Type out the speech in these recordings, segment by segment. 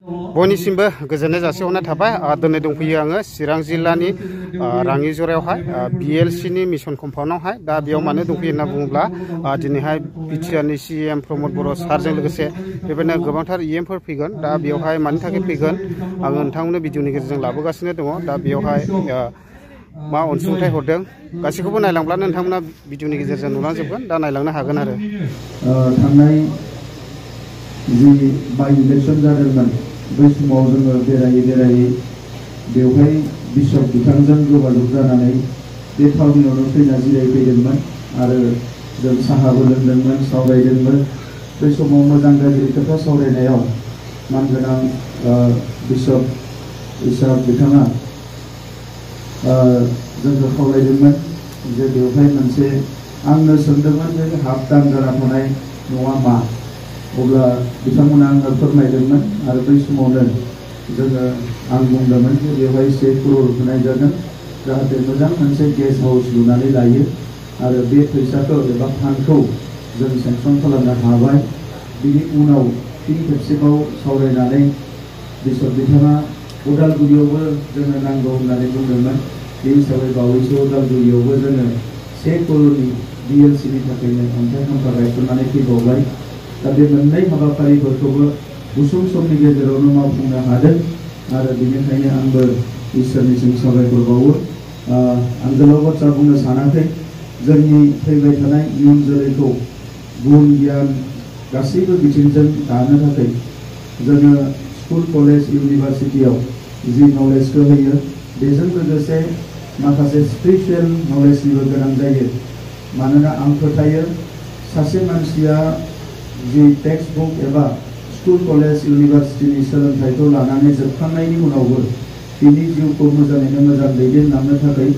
बयनिसिमबो गोजोननाय जासिहरनाय थाबाय दिनै दंफैयो आङो चिरां जिल्लानि राङिजरायावहाय BLC नि मिशन कम्पाउन्डआवहाय दा बेयाव मानो दंफैयो होनना बुङोब्ला दिनैहाय बिटिआरनि CM प्रमद बर' सारजों लोगोसे बेबायदिनो गोबांथार EMफोर फैगोन दा बेयावहाय मानि थाखाय फैगोन आङो नोंथांमोननो भिडिअनि गेजेरजों लाबोगासिनो दङ दा बेयावहाय मा अनसुंथाइ हरदों गासैखौबो नायलांब्लानो नोंथांमोना भिडिअनि गेजेरजों नुलांजोबगोन दा नायलांनो हागोन आरो थांनाय जि बाइ इलेक्सन जादोंमोन बै समाव जोङो बेरायै बेवहाय बिशप बिथांजों जगाजग जानानै बे थावनियावनो फैना जिरायफैदोंमोन आरो जों साहाबो लोंदोंमोन सावरायदोंमोन बै समाव मोजां गाज्रि खोथा सावरायनायाव मानगोनां बिशप इसाक बिथाङा जोंखौ खावलायदोंमोन जे बेवहाय मोनसे आंनो सोंदोंमोन जे हाफ दान जाना थानाय न'आ मा अब्ला बिथांमोना आंनो फोरमायदोंमोन आरो बै समावनो जोङो आं बुंदोंमोन जे बेवहाय 1 करोड़ होनाय जागोन जाहाथे मोजां मोनसे गेस्ट हाउस लुनानै लायो आरो बे फैसाखौ एबा फान्डखौ जों सेंसन खालामनो हाबाय बिनि उनाव फिन खेबसेबाव सावरायनानै बिशप बिथाङा उदालगुरियावबो जोंनो नांगौ होननानै बुंदोंमोन बे हिसाबै बावैसो उदालगुरियावबो जोङो 1 करोड़नि BLC नि थाखायनो अन्थाइ खाम्फा गायसननानै फैबावबाय दा बे मोननै हाबाफारिफोरखौबो गुसुं समनि गेजेरावनो मावफुंनो हादों आरो बेनिखायनो आंबो इसोरनिसिम साबायखर बावो आं गोलाव बाथ्रा बुंनो सानाखै जोंनि फैबाय थानाय इयुन जोलैखौ गुन गियान गासैबो बिथिंजों दानो थाखाय जोङो स्कुल कलेज इउनिभारसिटियाव जि नलेजखौ होयो बेजों लोगोसे माखासे स्पिरिचुवेल नलेजनिबो गोनां जायो मानोना आं फोथायो सासे मानसिया जि टेक्स्ट बुक एबा स्कुल कलेज इउनिभारसिटिनि सोलोंथाइखौ लानानै जोबखांनायनि उनावबो बिनि जिउखौ मोजाङैनो मोजां दैदेनलांनो थाखाय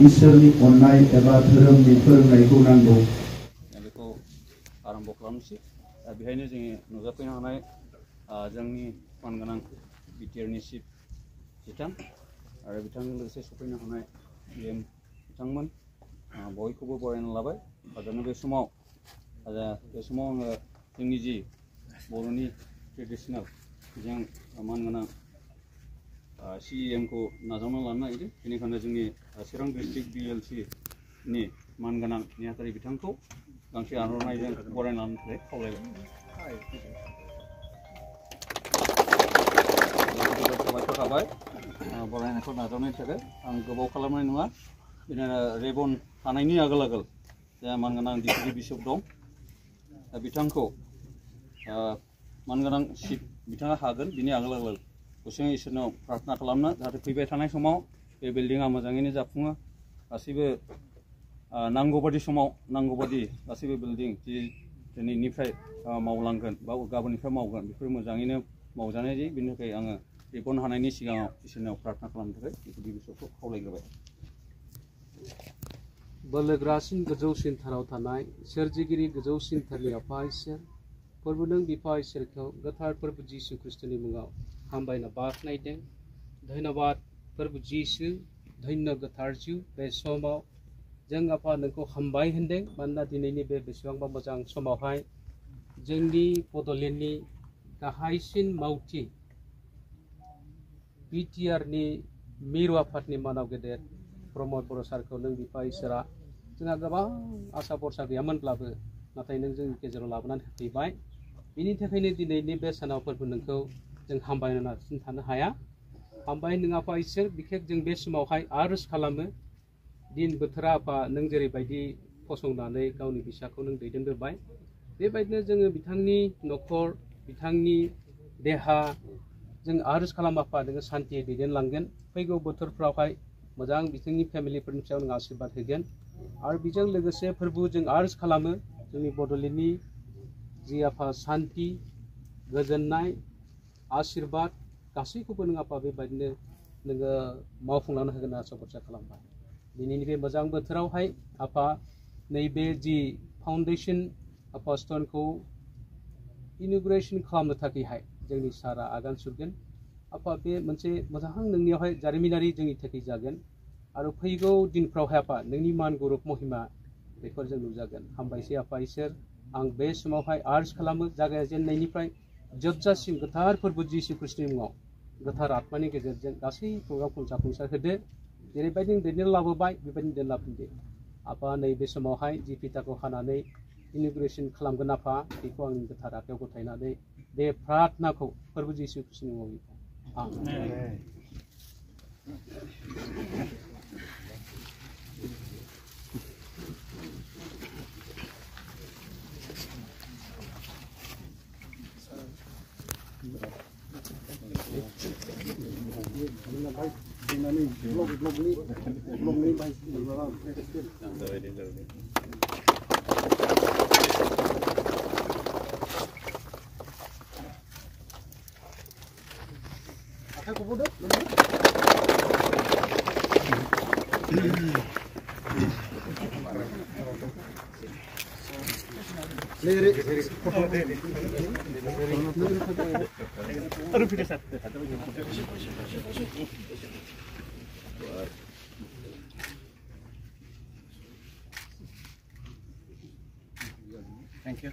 इसोरनि अननाय एबा धोरोमनि फोरोंनायखौ नांगौ बेखौ आरम्भ खालामनोसै दा बेहायनो जोङो नुजाफैनो हानाय जोंनि मानगोनां बिटिआरनि चिफ बिथां आरो बिथांजों लोगोसे सफैनो हानाय EM बिथांमोन बयखौबो बरायना लाबाय आरो बे समाव आङो जोंनि जि बर'नि ट्रेडिशनेल जों मानगोनां CEM खौ नाजावना लानो नागिरदों बेनिखायनो जोंनि चिरां डिस्ट्रिक्ट BLC नि मानगोनां नेहाथारि बिथांखौ गांसे आर'नाइजों बरायना लानो थाखाय खावलायबाय साबायखर थाबाय बरायनायखौ नाजावनायनि थाखाय आं गोबाव खालामनाय नङा बिदिनो रेबन थानायनि आगोल जा मानगोनां डिप्युटि बिशप दं दा बिथांखौ मानगोनां चिफ बिथाङा हागोन बिनि आगोल गुसुङै इसोरनाव प्रार्थना खालामनो जाहाथे फैबाय थानाय समाव बे बिल्डिङा मोजाङैनो जाफुङो गासैबो नांगौबादि समाव नांगौबादि गासैबो बिल्डिं जि दिनैनिफ्राय मावलांगोन बा गाबोननिफ्राय मावगोन बेफोर मोजाङैनो मावजानाय जायो बेनि थाखाय आङो रिबन हानायनि सिगाङाव इसोरनाव प्रार्थना खालामनो थाखाय डिप्युटि बिशपखौ खावलायग्रोबाय बोलोग्रासिन गोजौसिन थाराव थानाय सोरजिगिरि गोजौसिन थारनि आफा इसोर फोरबो नों बिफा इसोरखौ गोथार फोरबो जिसु ख्रिस्ट'नि मुङाव हामबायना बाख्नायदों धन्यबाद फोरबो जिसु धन्य गोथार जिउ बे समाव जों आफा नोंखौ हामबाय होनदों मानोना दिनैनि बे बेसेबांबा मोजां समावहाय जोंनि बड'लेण्डनि गाहायसिन मावथि बिटिआरनि मिरु आफादनि मानाव गेदेर प्रमद बर' सारखौ नों बिफा इसोरा जोंहा गोबां आसा भरसा गैयामोनब्लाबो नाथाय नों जोंनि गेजेराव लाबोनानै होफैबाय बिनि थाखायनो दिनैनि बे सानाव फोरबो नोंखौ जों हामबायनासिन थानो हाया हामबाय नों आफा इसोर बिखेक जों बे समावहाय आरज खालामो दिन बोथोरा आफा नों जेरैबायदि फसंनानै गावनि फिसाखौ नों दैदेनबोबाय बेबायदिनो जोङो बिथांनि न'खर बिथांनि देहा जों आरज खालाम आफा नोङो सान्थियै दैदेनलांगोन फैगौ बोथोरफ्रावहाय मोजां बिथांनि फेमिलिफोरनि सायाव नों आशीर्बाद होगोन आरो बेजों लोगोसे फोरबो जों आरज खालामो जोंनि बड'लेण्डनि जि आफा सान्थि गोजोननाय आशीर्बाद गासैखौबो नों आफा बेबायदिनो नोङो मावफुंलांनो होगोन आसा भरसा खालामबाय दिनैनि बे मोजां बोथोरावहाय आफा नैबे जि फाउन्डेसन आफा स्टनखौ इन'ग्रेसन खालामनो थाखायहाय जोंनि सारा आगान सुरगोन आफा बे मोनसे मोजां नोंनियावहाय जारिमिनारि जोंनि थाखाय जागोन आरो फैगौ दिनफ्रावहाय आफा नोंनि मान गौरब महिमा बेफोर जों नुजागोन हामबायसै आफा इसोर आं बे समावहाय आर्ज खालामो जागायजेननायनिफ्राय जोबजासिम गोथार फोरबो जिसु ख्रिस्टनि मुङाव गोथार आत्मानि गेजेरजों गासै प्रग्रामखौ जाफुंसार होदो जेरैबायदि दैदेन लाबोबाय बेबायदिनो दैदेनलांफिनदो आफा नैबे समावहाय जि फिथाखौ हानानै इन'ग्रेसन खालामगोन आफा बेखौ आंनि गोथार आखायाव गथायनानै बे प्रार्थनाखौ फोरबो जिसु ख्रिस्टनि मुङाव आमेन। Thank you.